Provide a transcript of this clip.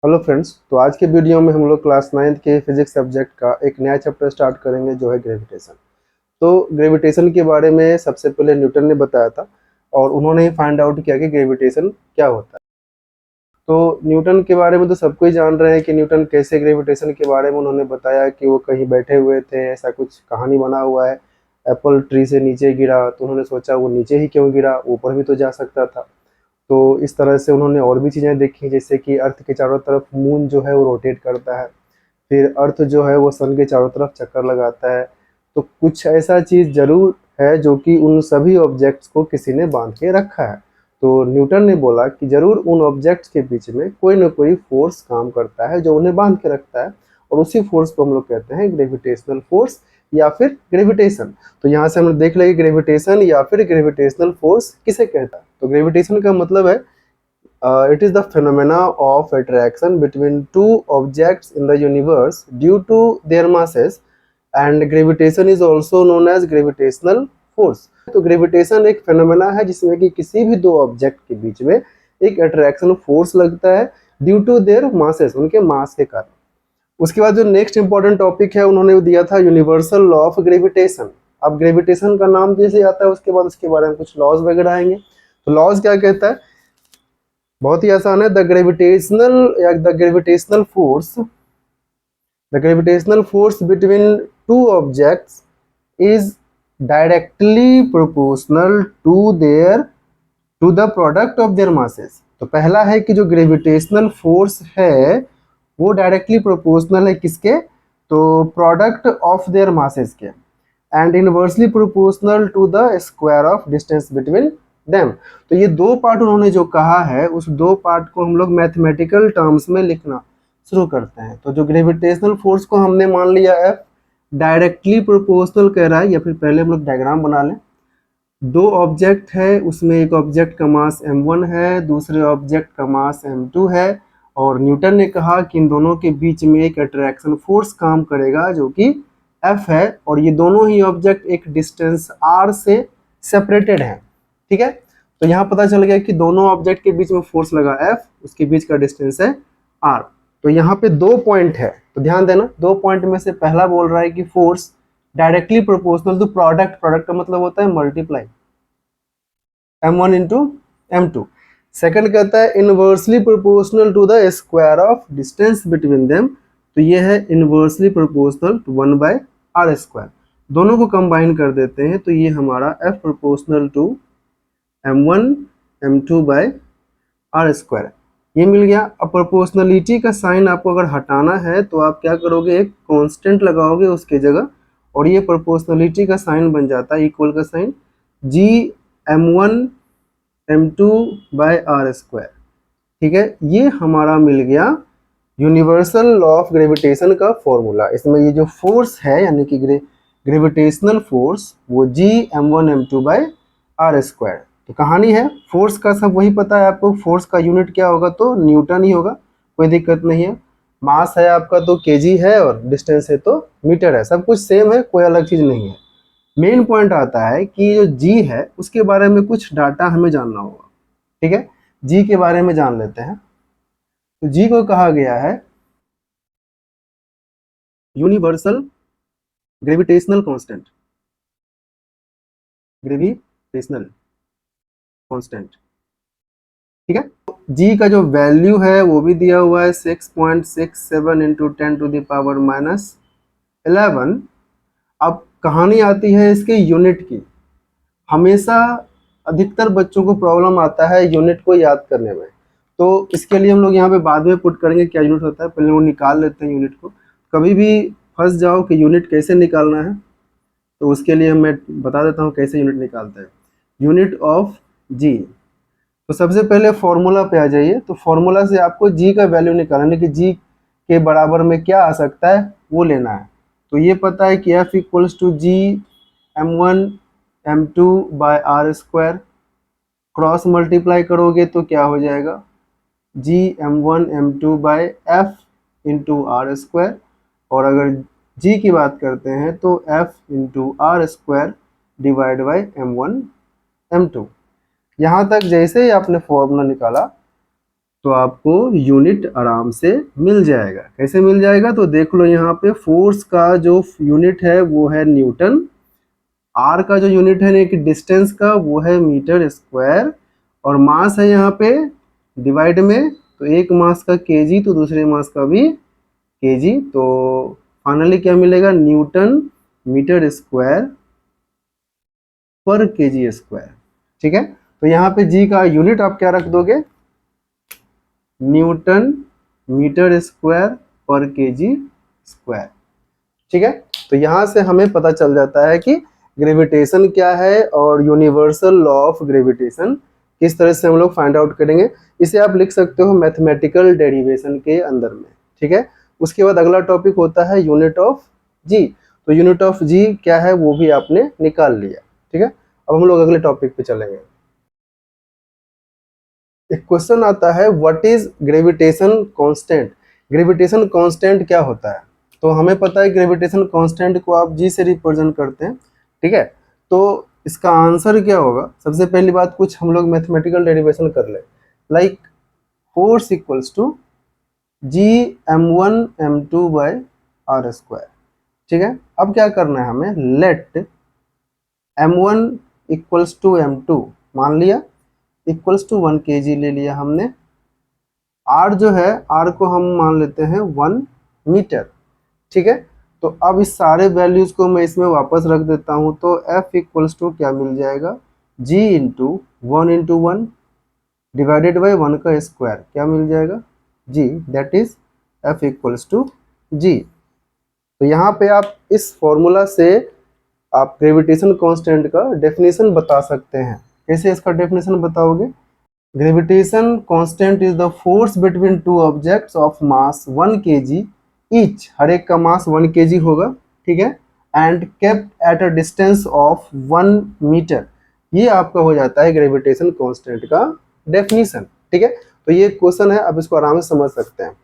Hello friends. तो आज के वीडियो में हम लोग क्लास 9th के फिजिक्स सब्जेक्ट का एक नया चैप्टर स्टार्ट करेंगे जो है ग्रेविटेशन। तो ग्रेविटेशन के बारे में सबसे पहले न्यूटन ने बताया था और उन्होंने ही फाइंड आउट किया कि ग्रेविटेशन क्या होता है। तो न्यूटन के बारे में तो सबको ही जान रहे हैं कि न्यूटन कैसे ग्रेविटेशन के बारे में उन्होंने बताया कि वो कहीं बैठे हुए थे, ऐसा कुछ कहानी बना हुआ है। एप्पल ट्री से नीचे गिरा तो उन्होंने सोचा वो नीचे ही क्यों गिरा, ऊपर भी तो जा सकता था। तो इस तरह से उन्होंने और भी चीज़ें देखी, जैसे कि अर्थ के चारों तरफ मून जो है वो रोटेट करता है, फिर अर्थ जो है वो सन के चारों तरफ चक्कर लगाता है। तो कुछ ऐसा चीज़ ज़रूर है जो कि उन सभी ऑब्जेक्ट्स को किसी ने बांध के रखा है। तो न्यूटन ने बोला कि ज़रूर उन ऑब्जेक्ट्स के बीच में कोई ना कोई फोर्स काम करता है जो उन्हें बांध के रखता है, और उसी फोर्स को हम लोग कहते हैं ग्रेविटेशनल फोर्स या फिर ग्रेविटेशन। तो यहाँ से हम लोग देख लेंगे ग्रेविटेशन या फिर ग्रेविटेशनल फोर्स किसे कहता है। तो ग्रेविटेशन का मतलब है it is the phenomena of attraction between two objects in the universe due to their masses, and gravitation is also known as gravitational force। तो ग्रेविटेशन एक फेनोमेना है जिसमें कि किसी भी दो ऑब्जेक्ट के बीच में एक अट्रैक्शन फोर्स लगता है ड्यू टू देयर मासेस, उनके मास के कारण। उसके बाद जो नेक्स्ट इंपॉर्टेंट टॉपिक है उन्होंने दिया था यूनिवर्सल लॉ ऑफ ग्रेविटेशन। अब ग्रेविटेशन का नाम जैसे आता है उसके बाद उसके बारे में कुछ लॉज वगैरह आएंगे। तो लॉज क्या कहता है, बहुत ही आसान है। The gravitational force between two objects is directly proportional to the product of their masses. तो पहला है कि जो ग्रेविटेशनल फोर्स है वो डायरेक्टली प्रोपोर्शनल है किसके, तो प्रोडक्ट ऑफ देयर मासेस के, and inversely proportional to the square of distance between them. तो ये दो पार्ट उन्होंने जो कहा है उस दो पार्ट को हम लोग मैथमेटिकल टर्म्स में लिखना शुरू करते हैं। तो जो ग्रेविटेशनल फोर्स को हमने मान लिया एफ डायरेक्टली प्रोपोर्शनल कह रहा है, या फिर पहले हम लोग डायग्राम बना लें। दो ऑब्जेक्ट है, उसमें एक ऑब्जेक्ट का मास m1 है, दूसरे ऑब्जेक्ट का मास m2 है, और न्यूटन ने कहा कि इन दोनों के बीच में एक अट्रैक्शन फोर्स काम करेगा जो कि F है, और ये दोनों ही ऑब्जेक्ट एक डिस्टेंस r से सेपरेटेड हैं। ठीक है, तो यहाँ पता चल गया कि दोनों ऑब्जेक्ट के बीच में फोर्स लगा F, उसके बीच का डिस्टेंस है r। तो यहाँ पे दो पॉइंट है, तो ध्यान देना, दो पॉइंट में से पहला बोल रहा है कि force directly proportional to product, product का मतलब होता है multiply m1 into m2। Second कहता है inversely proportional to the square of distance between them. तो ये है इनवर्सली प्रोपोर्शनल टू 1/r²। दोनों को कंबाइन कर देते हैं तो ये हमारा f proportional to m1 m2/r², ये मिल गया। अब प्रोपोर्शनलिटी का साइन आपको अगर हटाना है तो आप क्या करोगे, एक कांस्टेंट लगाओगे उसके जगह, और ये प्रोपोर्शनलिटी का साइन बन जाता है इक्वल का साइन जी m1 m2/r²। ठीक है, ये हमारा मिल गया यूनिवर्सल लॉ ऑफ ग्रेविटेशन का फॉर्मूला। इसमें ये जो फोर्स है यानी कि ग्रेविटेशनल फोर्स वो जी m1 m2/r²। तो कहानी है, फोर्स का सब वही पता है आपको, फोर्स का यूनिट क्या होगा तो न्यूटन ही होगा, कोई दिक्कत नहीं है। मास है आपका तो केजी है, और डिस्टेंस है तो मीटर है, सब कुछ सेम है, कोई अलग चीज नहीं है। मेन पॉइंट आता है कि जो जी है उसके बारे में कुछ डाटा हमें जानना होगा। ठीक है, जी के बारे में जान लेते हैं। तो जी को कहा गया है universal gravitational constant, gravitational constant. ठीक है, जी का जो वैल्यू है वो भी दिया हुआ है 6.67 इंटू 10⁻⁻11। अब कहानी आती है इसके यूनिट की। हमेशा अधिकतर बच्चों को प्रॉब्लम आता है यूनिट को याद करने में, तो इसके लिए हम लोग यहाँ पे बाद में पुट करेंगे क्या यूनिट होता है, पहले वो निकाल लेते हैं यूनिट को। कभी भी फंस जाओ कि यूनिट कैसे निकालना है तो उसके लिए मैं बता देता हूँ कैसे यूनिट निकालते हैं। यूनिट ऑफ जी, तो सबसे पहले फॉर्मूला पे आ जाइए। तो फॉर्मूला से आपको जी का वैल्यू निकालना है कि जी के बराबर में क्या आ सकता है वो लेना है। तो ये पता है कि F equals to G m1 m2/r², cross multiply करोगे तो क्या हो जाएगा जी m1 m2/f इंटू r², और अगर जी की बात करते हैं तो f into r² divide by m1 m2। यहाँ तक जैसे ही आपने फॉर्मूला निकाला तो आपको यूनिट आराम से मिल जाएगा। कैसे मिल जाएगा, तो देख लो यहाँ पे फोर्स का जो यूनिट है वो है न्यूटन, आर का जो यूनिट है यानी कि डिस्टेंस का वो है मीटर स्क्वायर, और मास है यहाँ पे डिवाइड में, तो एक मास का केजी तो दूसरे मास का भी केजी, तो फाइनली क्या मिलेगा, न्यूटन मीटर स्क्वायर पर केजी स्क्वायर। ठीक है, तो यहाँ पे जी का यूनिट आप क्या रख दोगे, न्यूटन मीटर स्क्वायर पर केजी स्क्वायर। ठीक है, तो यहाँ से हमें पता चल जाता है कि ग्रेविटेशन क्या है और यूनिवर्सल लॉ ऑफ ग्रेविटेशन किस तरह से हम लोग फाइंड आउट करेंगे। इसे आप लिख सकते हो मैथमेटिकल डेरिवेशन के अंदर में। ठीक है, उसके बाद अगला टॉपिक होता है यूनिट ऑफ जी। तो यूनिट ऑफ जी क्या है वो भी आपने निकाल लिया। ठीक है, अब हम लोग अगले टॉपिक पे चलेंगे। एक क्वेश्चन आता है what is gravitation constant. Gravitation constant क्या होता है, तो हमें पता है ग्रेविटेशन कांस्टेंट को आप जी से रिप्रेजेंट करते हैं। ठीक है, तो इसका आंसर क्या होगा, सबसे पहली बात कुछ हम लोग मैथमेटिकल डेरिवेशन कर ले, like force equals to G m1 m2 by R square. ठीक है, अब क्या करना है हमें, late m1 equals to m2 मान लिया, इक्वल्स टू 1 kg ले लिया हमने, r जो है r को हम मान लेते हैं 1 मीटर। ठीक है, तो अब इस सारे वैल्यूज को मैं इसमें वापस रख देता हूं, तो f इक्वल्स टू क्या मिल जाएगा, g इंटू 1 डिवाइडेड बाई 1 का स्क्वायर, क्या मिल जाएगा g, that is f equals to g। तो यहाँ पे आप इस फॉर्मूला से आप ग्रेविटेशन कांस्टेंट का डेफिनेशन बता सकते हैं। कैसे इसका डेफिनेशन बताओगे, gravitation constant is the force between two objects of mass 1 kg each, हर एक का मास 1 kg होगा। ठीक है, and kept at a distance of 1 metre, ये आपका हो जाता है ग्रेविटेशन कांस्टेंट का डेफिनेशन। ठीक है, तो ये क्वेश्चन है, अब इसको आराम से समझ सकते हैं।